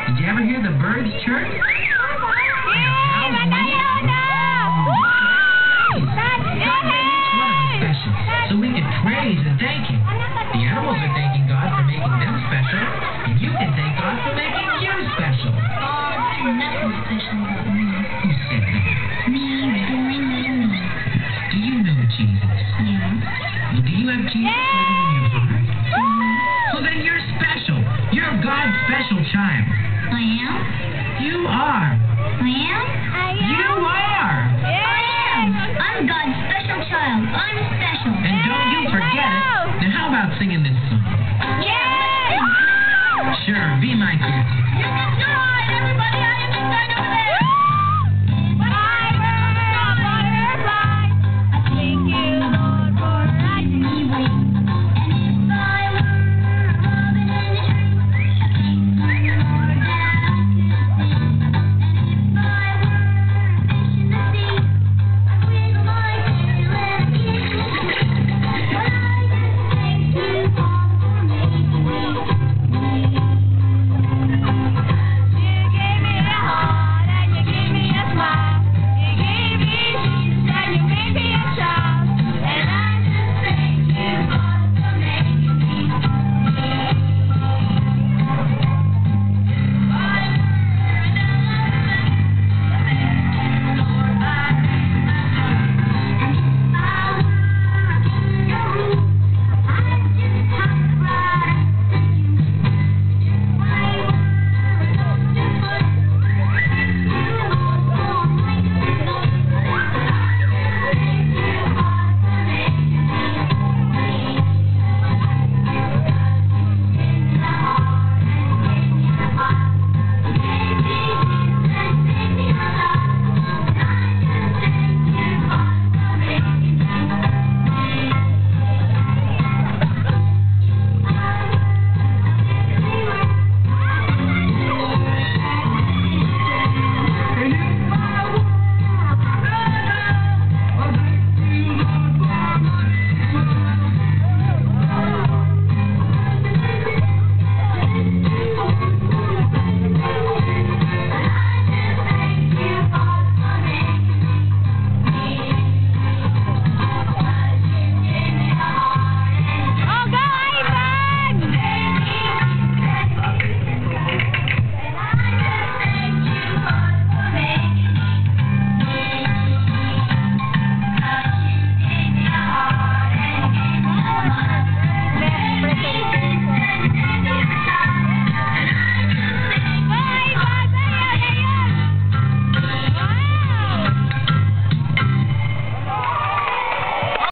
Did you ever hear the birds chirp? So we can praise and thank Him. The animals are thanking God for making them special, and you can thank God for making you special. There's nothing special about me. Who said that? Me doing me. Do you know Jesus? Yeah. Well, do you have Jesus living in your heart? Well, then you're special. You're God's special child. I am? You are. I am? You are. I am. I'm God's special child. I'm special. And don't you forget it. Now, how about singing this song? Yeah. Sure, be my kid. It's all right, everybody. I am the son of